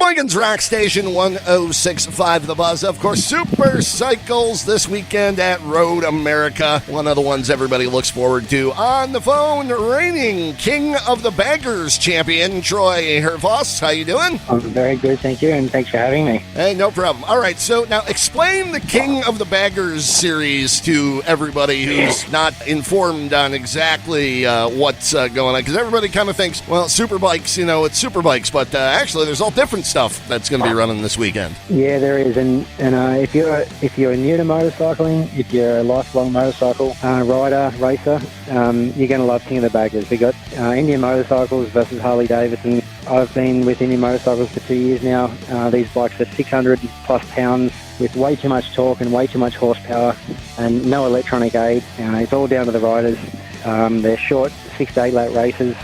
Sheboygan's Rock Station 106.5 The Buzz. Of course, Super Cycles this weekend at Road America. One of the ones everybody looks forward to. On the phone, reigning King of the Baggers champion, Troy Herfoss. How you doing? I'm very good, thank you, and thanks for having me. Hey, no problem. All right, so now explain the King of the Baggers series to everybody who's not informed on exactly what's going on, because everybody kind of thinks, well, super bikes, it's super bikes, but actually there's all different stuff that's going to be running this weekend. Yeah, there is, and if you're new to motorcycling, if you're a lifelong motorcycle rider, racer, you're going to love King of the Baggers. We got Indian Motorcycles versus Harley Davidson. I've been with Indian Motorcycles for 2 years now. These bikes are 600 plus pounds with way too much torque and way too much horsepower and no electronic aid. It's all down to the riders. They're short 6 to 8 lap races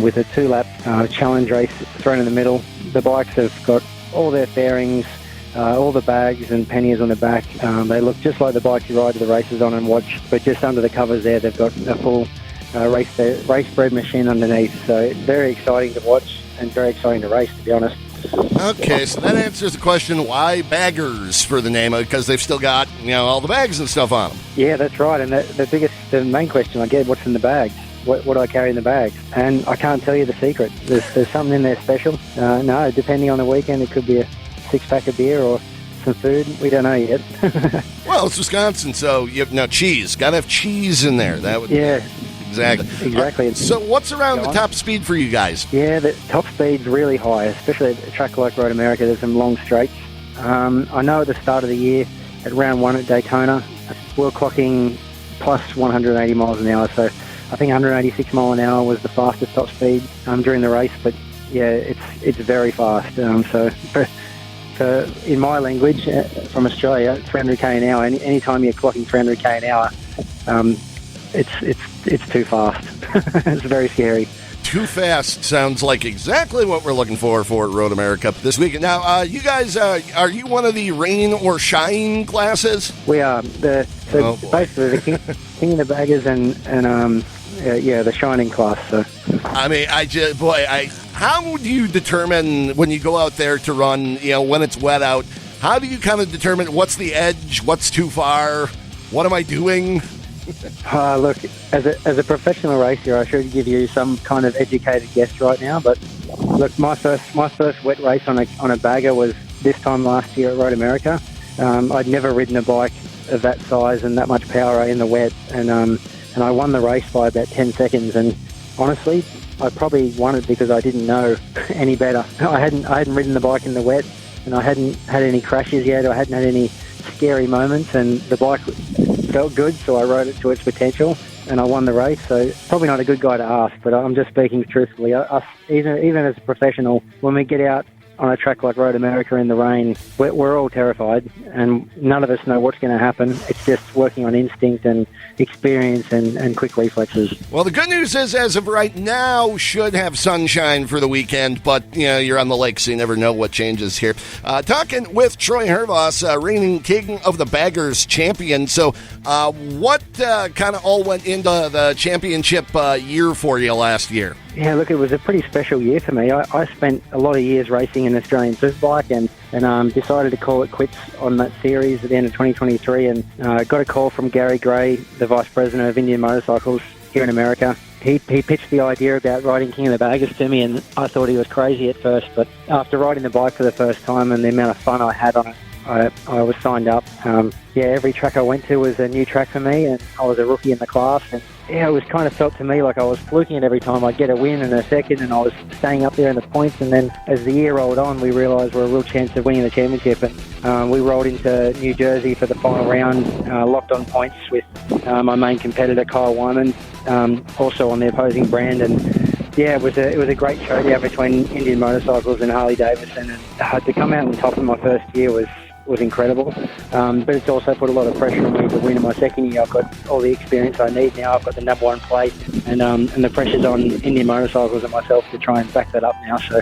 with a 2-lap challenge race thrown in the middle. The bikes have got all their fairings, all the bags and panniers on the back. They look just like the bikes you ride to the races on and watch, but just under the covers there they've got a full race bred machine underneath. So it's very exciting to watch and very exciting to race, to be honest. Okay, so that answers the question, why baggers for the name? Because they've still got, all the bags and stuff on them. Yeah, that's right. And the main question I get, what's in the bags? What do I carry in the bags? And I can't tell you the secret. There's something in there special. No, depending on the weekend, it could be a 6-pack of beer or some food. We don't know yet. Well, it's Wisconsin, so you have cheese. Got to have cheese in there. That would. Yeah. Exactly. So what's around the top speed for you guys? Yeah, the top speed's really high, especially at a track like Road America. There's some long straights. I know at the start of the year, at round 1 at Daytona, we're clocking plus 180 miles an hour. So I think 186 mile an hour was the fastest top speed during the race. But yeah, it's very fast. So in my language, from Australia, 300k an hour. Anytime you're clocking 300k an hour, it's too fast. It's very scary. Too fast sounds like exactly what we're looking for Road America this weekend. Now, you guys, are you one of the rain or shine classes? We are. Basically the King of the Baggers and the shining class. So. I mean, how do you determine when you go out there to run, when it's wet out, how do you kind of determine what's the edge, what's too far, what am I doing? Look, as a professional racer, I should give you some kind of educated guess right now. But look, my first wet race on a bagger was this time last year at Road America. I'd never ridden a bike of that size and that much power in the wet, and I won the race by about 10 seconds. And honestly, I probably won it because I didn't know any better. I hadn't ridden the bike in the wet, and I hadn't had any crashes yet. I hadn't had any scary moments, and the bike felt good, so I rode it to its potential, and I won the race. So probably not a good guy to ask, but I'm just speaking truthfully. Even as a professional, when we get out on a track like Road America in the rain, we're all terrified, and none of us know what's going to happen. It's just working on instinct and experience and quick reflexes. Well, the good news is, as of right now, should have sunshine for the weekend, but you're on the lake, so you never know what changes here. Talking with Troy Herfoss, reigning King of the Baggers champion. So what kind of all went into the championship year for you last year? Yeah, look, it was a pretty special year for me. I spent a lot of years racing an Australian Superbike and decided to call it quits on that series at the end of 2023, and got a call from Gary Gray, the Vice President of Indian Motorcycles here in America. He pitched the idea about riding King of the Baggers to me, and I thought he was crazy at first, but after riding the bike for the first time and the amount of fun I had on it, I was signed up. Every track I went to was a new track for me, and I was a rookie in the class, and it was kind of felt to me like I was fluking it every time. I'd get a win and a second, and I was staying up there in the points. And then as the year rolled on, we realised we're a real chance of winning the championship. And we rolled into New Jersey for the final round, locked on points with my main competitor, Kyle Wyman, also on the opposing brand. And yeah, it was a great showdown between Indian Motorcycles and Harley Davidson. And to come out on top in my first year was incredible, but it's also put a lot of pressure on me to win in my second year. I've got all the experience I need now. I've got the number 1 place, and the pressure's on Indian Motorcycles and myself to try and back that up now. So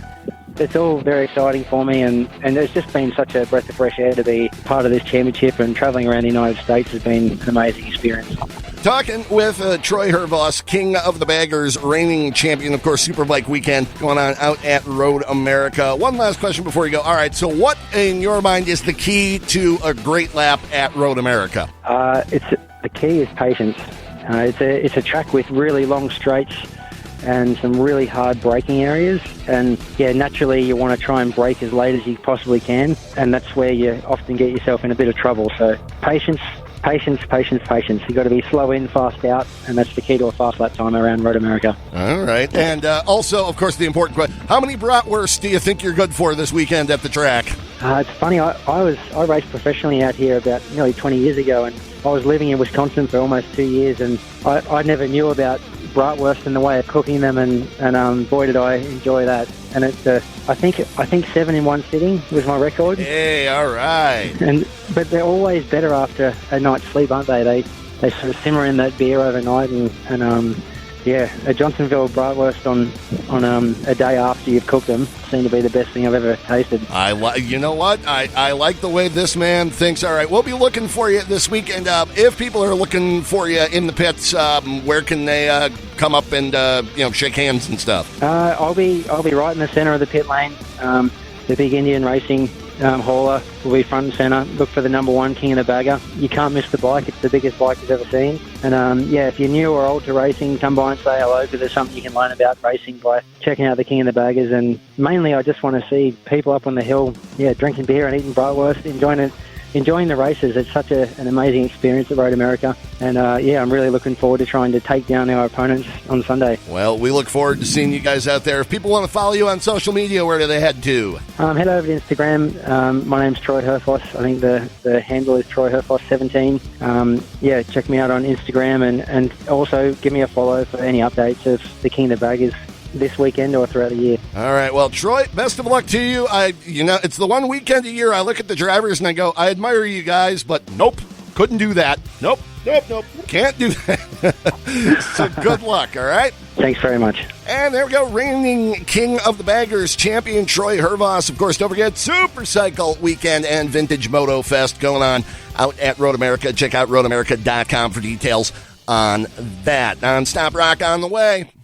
it's all very exciting for me, and it's just been such a breath of fresh air to be part of this championship, and travelling around the United States has been an amazing experience. Talking with Troy Herfoss, king of the baggers, reigning champion, of course, Superbike Weekend going on out at Road America. One last question before you go. All right, so what, in your mind, is the key to a great lap at Road America? The key is patience. It's a track with really long straights and some really hard braking areas. And, yeah, naturally you want to try and brake as late as you possibly can, and that's where you often get yourself in a bit of trouble. So patience. You've got to be slow in, fast out, and that's the key to a fast lap time around Road America. All right. And also, of course, the important question, how many bratwursts do you think you're good for this weekend at the track? It's funny, I raced professionally out here about nearly 20 years ago, and I was living in Wisconsin for almost 2 years, and I never knew about bratwurst and the way of cooking them, and boy did I enjoy that. And it's I think 7 in one sitting was my record. Hey, all right. But they're always better after a night's sleep, aren't they? They sort of simmer in that beer overnight, and a Johnsonville bratwurst on a day after you've cooked them seem to be the best thing I've ever tasted. You know what? I like the way this man thinks. All right, we'll be looking for you this weekend. If people are looking for you in the pits, where can they come up and shake hands and stuff? I'll be right in the center of the pit lane. The big Indian Racing hauler will be front and center. Look for the number 1 King of the Bagger. You can't miss the bike. It's the biggest bike you've ever seen. And if you're new or old to racing, come by and say hello, because there's something you can learn about racing by checking out the King of the Baggers. And mainly I just want to see people up on the hill, drinking beer and eating bratwurst, enjoying the races. It's such an amazing experience at Road America. And, I'm really looking forward to trying to take down our opponents on Sunday. Well, we look forward to seeing you guys out there. If people want to follow you on social media, where do they head to? Head over to Instagram. My name's Troy Herfoss. I think the handle is Troy Herfoss 17. Check me out on Instagram, and also give me a follow for any updates of the King of the Baggers this weekend or throughout the year. All right. Well, Troy, best of luck to you. It's the one weekend a year I look at the drivers and I go, I admire you guys, but nope, couldn't do that. Nope, can't do that. So good luck, all right? Thanks very much. And there we go, reigning king of the baggers, champion Troy Herfoss. Of course, don't forget SuperCycle Weekend and Vintage Moto Fest going on out at Road America. Check out roadamerica.com for details on that. Non-stop rock on the way.